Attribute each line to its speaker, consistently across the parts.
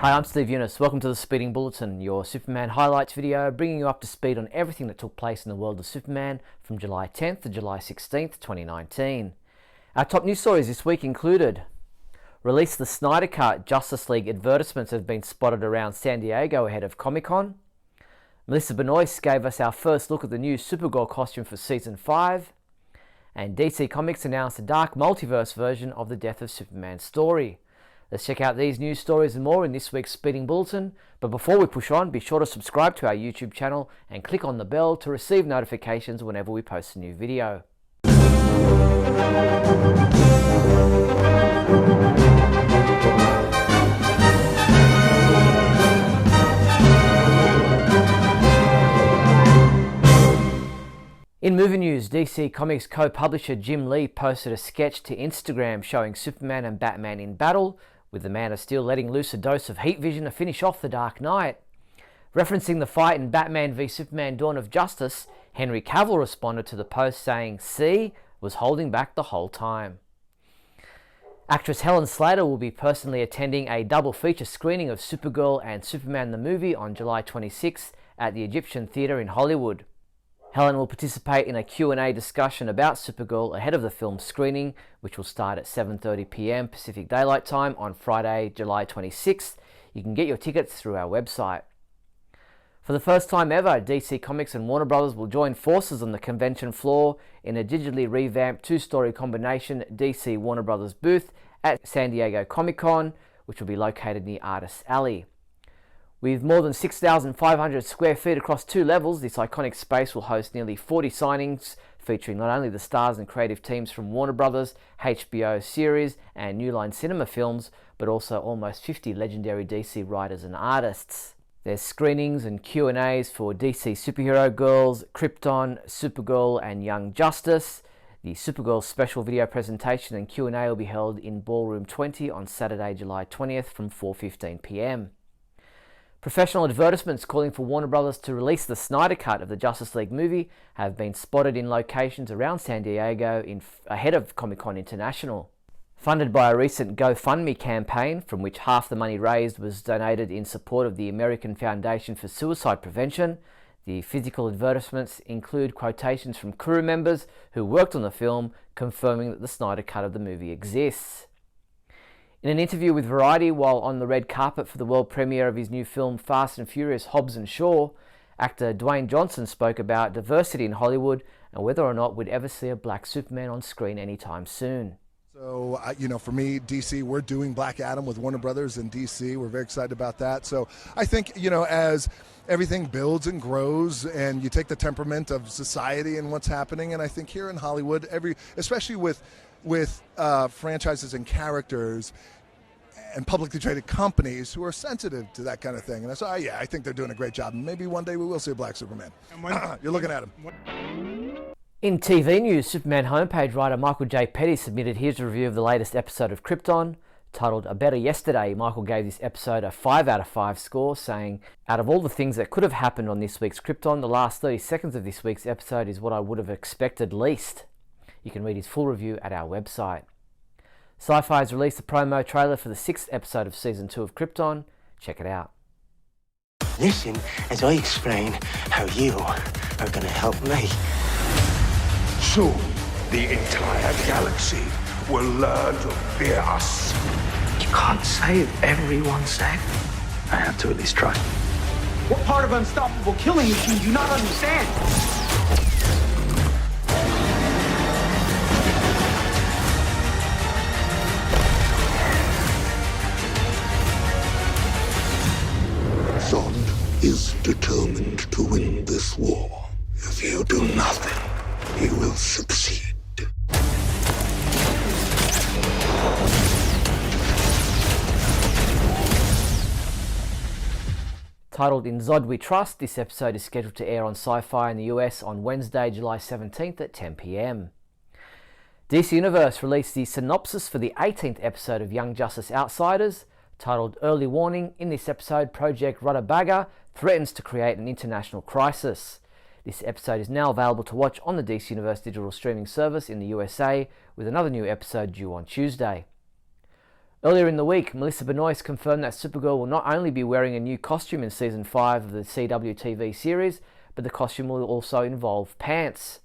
Speaker 1: Hi, I'm Steve Younis. Welcome to the Speeding Bulletin, your Superman highlights video, bringing you up to speed on everything that took place in the world of Superman from July 10th to July 16th, 2019. Our top news stories this week included: release the Snyder Cut, Justice League advertisements have been spotted around San Diego ahead of Comic-Con. Melissa Benoists gave us our first look at the new Supergirl costume for Season 5. And DC Comics announced a Dark Multiverse version of the Death of Superman story. Let's check out these news stories and more in this week's Speeding Bulletin. But before we push on, be sure to subscribe to our YouTube channel and click on the bell to receive notifications whenever we post a new video. In movie news, DC Comics co-publisher Jim Lee posted a sketch to Instagram showing Superman and Batman in battle, with the Man of Steel letting loose a dose of heat vision to finish off the Dark Knight. Referencing the fight in Batman v Superman Dawn of Justice, Henry Cavill responded to the post saying, "See, was holding back the whole time." Actress Helen Slater will be personally attending a double feature screening of Supergirl and Superman the movie on July 26th at the Egyptian Theatre in Hollywood. Helen will participate in a Q&A discussion about Supergirl ahead of the film screening, which will start at 7:30 p.m. Pacific Daylight Time on Friday, July 26th. You can get your tickets through our website. For the first time ever, DC Comics and Warner Brothers will join forces on the convention floor in a digitally revamped two-story combination DC Warner Brothers booth at San Diego Comic-Con, which will be located near Artists Alley. With more than 6,500 square feet across two levels, this iconic space will host nearly 40 signings featuring not only the stars and creative teams from Warner Brothers, HBO series and New Line Cinema films, but also almost 50 legendary DC writers and artists. There's screenings and Q&As for DC Superhero Girls, Krypton, Supergirl and Young Justice. The Supergirl special video presentation and Q&A will be held in Ballroom 20 on Saturday, July 20th from 4:15 p.m. Professional advertisements calling for Warner Brothers to release the Snyder Cut of the Justice League movie have been spotted in locations around San Diego ahead of Comic-Con International. Funded by a recent GoFundMe campaign, from which half the money raised was donated in support of the American Foundation for Suicide Prevention, the physical advertisements include quotations from crew members who worked on the film confirming that the Snyder Cut of the movie exists. In an interview with Variety while on the red carpet for the world premiere of his new film Fast and Furious Hobbs and Shaw, actor Dwayne Johnson spoke about diversity in Hollywood and whether or not we'd ever see a black Superman on screen anytime soon.
Speaker 2: So, for me, DC, we're doing Black Adam with Warner Brothers in DC. We're very excited about that. So I think, as everything builds and grows and you take the temperament of society and what's happening, and I think here in Hollywood, especially with franchises and characters and publicly traded companies who are sensitive to that kind of thing. And I think they're doing a great job. And maybe one day we will see a black Superman. You're looking at him.
Speaker 1: In TV news, Superman homepage writer Michael J. Petty submitted his review of the latest episode of Krypton. Titled A Better Yesterday, Michael gave this episode a 5 out of 5 score, saying, "Out of all the things that could have happened on this week's Krypton, the last 30 seconds of this week's episode is what I would have expected least." You can read his full review at our website. Sci-Fi has released a promo trailer for the 6th episode of Season 2 of Krypton. Check it out.
Speaker 3: Listen as I explain how you are going to help me.
Speaker 4: Soon, the entire galaxy will learn to fear us.
Speaker 3: You can't save everyone, Sam. I have to at least try.
Speaker 5: What part of unstoppable killing machine do you not understand?
Speaker 4: Zod is determined to win this war. If you do nothing, he will succeed.
Speaker 1: Titled In Zod We Trust, this episode is scheduled to air on Sci-Fi in the US on Wednesday, July 17th at 10 p.m. DC Universe released the synopsis for the 18th episode of Young Justice Outsiders, titled Early Warning. In this episode, Project Rutabaga threatens to create an international crisis. This episode is now available to watch on the DC Universe digital streaming service in the USA, with another new episode due on Tuesday. Earlier in the week, Melissa Benoist confirmed that Supergirl will not only be wearing a new costume in Season 5 of the CW TV series, but the costume will also involve pants.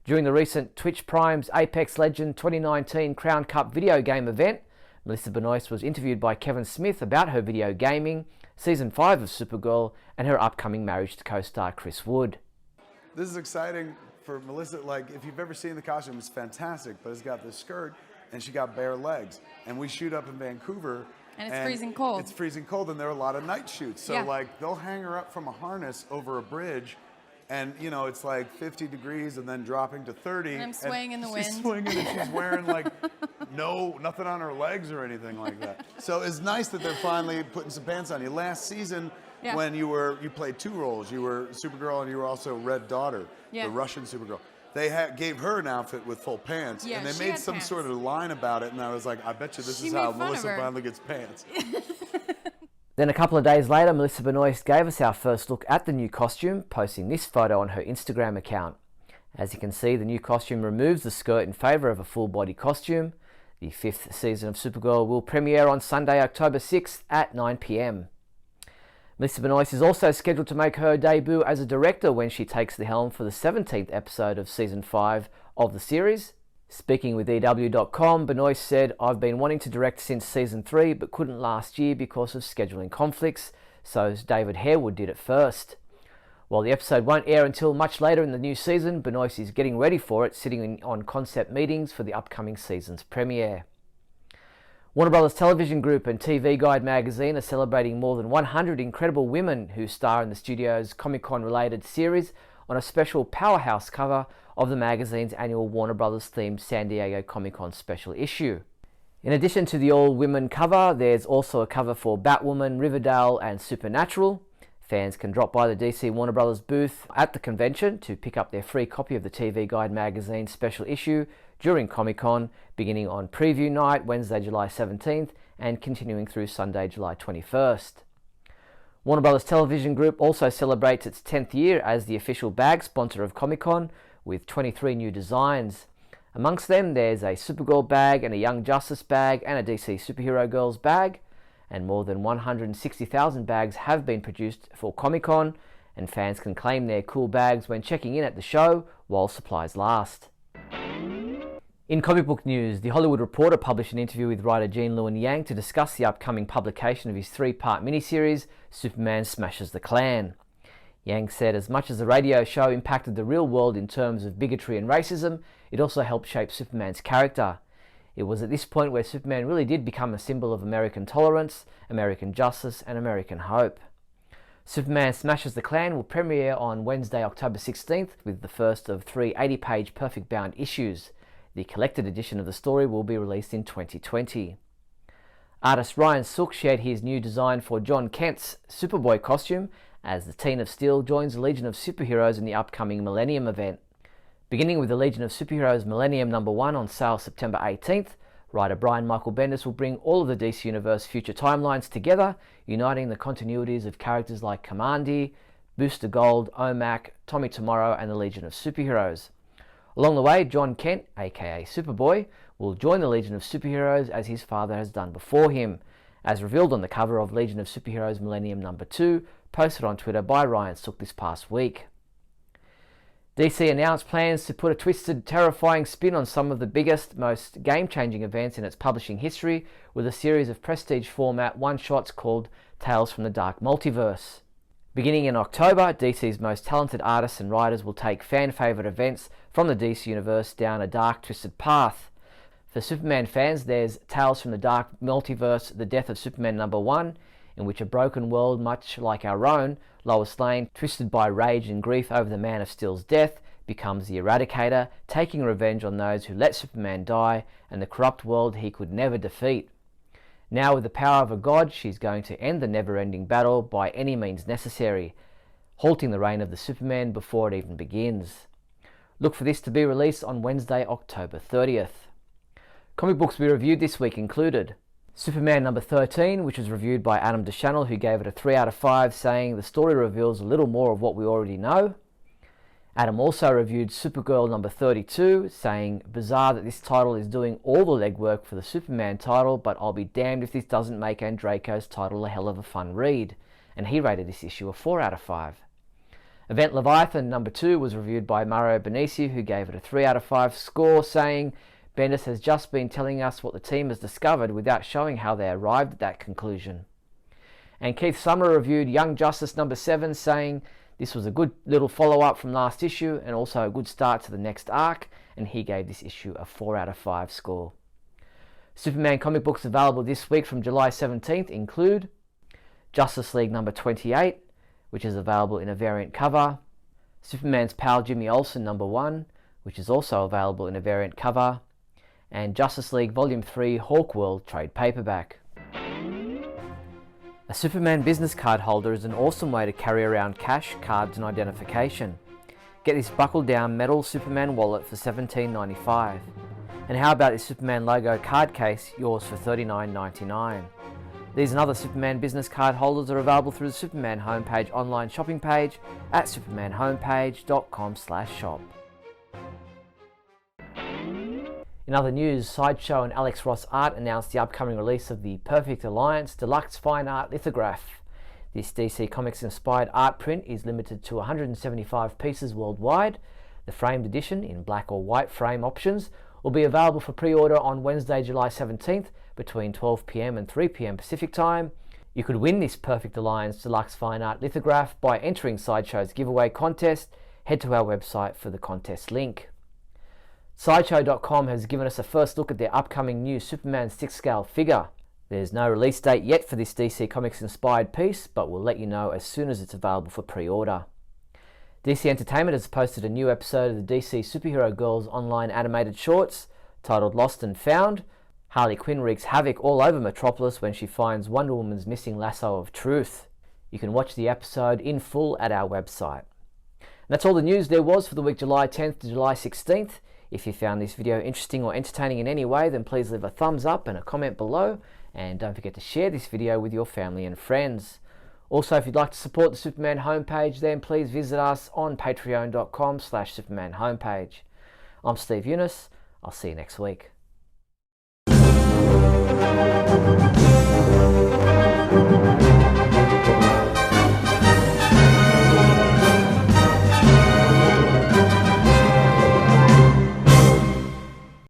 Speaker 1: During the recent Twitch Prime's Apex Legends 2019 Crown Cup video game event, Melissa Benoist was interviewed by Kevin Smith about her video gaming, Season 5 of Supergirl, and her upcoming marriage to co-star Chris Wood.
Speaker 6: This is exciting for Melissa. Like, if you've ever seen the costume, it's fantastic, but it's got this skirt and she got bare legs. And we shoot up in Vancouver.
Speaker 7: And it's freezing cold.
Speaker 6: It's freezing cold, and there are a lot of night shoots. So, like, they'll hang her up from a harness over a bridge, and, you know, it's like 50 degrees and then dropping to 30.
Speaker 7: And I'm swaying in the wind.
Speaker 6: She's swinging, and she's wearing, like, nothing on her legs or anything like that. So it's nice that they're finally putting some pants on you. Last season, when you played two roles. You were Supergirl, and you were also Red Daughter, the Russian Supergirl. They gave her an outfit with full pants, and they made some sort of line about it, and I was like, I bet you this is how Melissa finally gets pants.
Speaker 1: Then a couple of days later, Melissa Benoist gave us our first look at the new costume, posting this photo on her Instagram account. As you can see, the new costume removes the skirt in favour of a full-body costume. The 5th season of Supergirl will premiere on Sunday, October 6th at 9 p.m. Melissa Benoist is also scheduled to make her debut as a director when she takes the helm for the 17th episode of Season 5 of the series. Speaking with EW.com, Benoist said, "I've been wanting to direct since Season 3 but couldn't last year because of scheduling conflicts, so David Harewood did it first." While the episode won't air until much later in the new season, Benoist is getting ready for it, sitting on concept meetings for the upcoming season's premiere. Warner Brothers Television Group and TV Guide magazine are celebrating more than 100 incredible women who star in the studio's Comic-Con related series on a special powerhouse cover of the magazine's annual Warner Brothers themed San Diego Comic-Con special issue. In addition to the all-women cover, there's also a cover for Batwoman, Riverdale and Supernatural. Fans can drop by the DC Warner Brothers booth at the convention to pick up their free copy of the TV Guide magazine's special issue during Comic-Con, beginning on preview night, Wednesday, July 17th, and continuing through Sunday, July 21st. Warner Brothers Television Group also celebrates its 10th year as the official bag sponsor of Comic-Con, with 23 new designs. Amongst them, there's a Supergirl bag and a Young Justice bag and a DC Superhero Girls bag, and more than 160,000 bags have been produced for Comic-Con, and fans can claim their cool bags when checking in at the show while supplies last. In comic book news, The Hollywood Reporter published an interview with writer Gene Luen Yang to discuss the upcoming publication of his 3-part miniseries, Superman Smashes the Klan. Yang said as much as the radio show impacted the real world in terms of bigotry and racism, it also helped shape Superman's character. It was at this point where Superman really did become a symbol of American tolerance, American justice, and American hope. Superman Smashes the Klan will premiere on Wednesday, October 16th, with the first of 3 80-page perfect bound issues. The collected edition of the story will be released in 2020. Artist Ryan Sook shared his new design for John Kent's Superboy costume as the Teen of Steel joins the Legion of Superheroes in the upcoming Millennium event. Beginning with the Legion of Superheroes Millennium #1 on sale September 18th, writer Brian Michael Bendis will bring all of the DC Universe future timelines together, uniting the continuities of characters like Kamandi, Booster Gold, OMAC, Tommy Tomorrow, and the Legion of Superheroes. Along the way, John Kent, aka Superboy, will join the Legion of Superheroes as his father has done before him, as revealed on the cover of Legion of Superheroes Millennium #2, posted on Twitter by Ryan Sook this past week. DC announced plans to put a twisted, terrifying spin on some of the biggest, most game-changing events in its publishing history with a series of prestige format one-shots called Tales from the Dark Multiverse. Beginning in October, DC's most talented artists and writers will take fan-favourite events from the DC Universe down a dark, twisted path. For Superman fans, there's Tales from the Dark Multiverse, The Death of Superman #1, in which a broken world much like our own, Lois Lane, twisted by rage and grief over the Man of Steel's death, becomes the Eradicator, taking revenge on those who let Superman die and the corrupt world he could never defeat. Now with the power of a god, she's going to end the never-ending battle by any means necessary, halting the reign of the Superman before it even begins. Look for this to be released on Wednesday, October 30th. Comic books we reviewed this week included Superman #13, which was reviewed by Adam DeChannel, who gave it a 3 out of 5, saying the story reveals a little more of what we already know. Adam also reviewed Supergirl number 32, saying, "Bizarre that this title is doing all the legwork for the Superman title, but I'll be damned if this doesn't make Andreyko's title a hell of a fun read." And he rated this issue a 4 out of 5. Event Leviathan number 2 was reviewed by Mario Benesi, who gave it a 3 out of 5 score, saying, "Bendis has just been telling us what the team has discovered without showing how they arrived at that conclusion." And Keith Summer reviewed Young Justice number 7, saying, "This was a good little follow-up from last issue and also a good start to the next arc," and he gave this issue a 4 out of 5 score. Superman comic books available this week from July 17th include Justice League number 28, which is available in a variant cover, Superman's pal Jimmy Olsen number 1, which is also available in a variant cover, and Justice League Volume 3 Hawkworld trade paperback. A Superman business card holder is an awesome way to carry around cash, cards and identification. Get this buckled down metal Superman wallet for $17.95. And how about this Superman logo card case, yours for $39.99. These and other Superman business card holders are available through the Superman homepage online shopping page at supermanhomepage.com/shop. In other news, Sideshow and Alex Ross Art announced the upcoming release of the Perfect Alliance Deluxe Fine Art Lithograph. This DC Comics inspired art print is limited to 175 pieces worldwide. The framed edition, in black or white frame options, will be available for pre-order on Wednesday, July 17th between 12 p.m. and 3 p.m. Pacific Time. You could win this Perfect Alliance Deluxe Fine Art Lithograph by entering Sideshow's giveaway contest. Head to our website for the contest link. Sideshow.com has given us a first look at their upcoming new Superman 6-scale figure. There's no release date yet for this DC Comics inspired piece, but we'll let you know as soon as it's available for pre-order. DC Entertainment has posted a new episode of the DC Superhero Girls online animated shorts titled Lost and Found. Harley Quinn wreaks havoc all over Metropolis when she finds Wonder Woman's missing lasso of truth. You can watch the episode in full at our website. And that's all the news there was for the week July 10th to July 16th. If you found this video interesting or entertaining in any way, then please leave a thumbs up and a comment below, and don't forget to share this video with your family and friends. Also, if you'd like to support the Superman homepage, then please visit us on patreon.com/Superman homepage. I'm Steve Younis. I'll see you next week.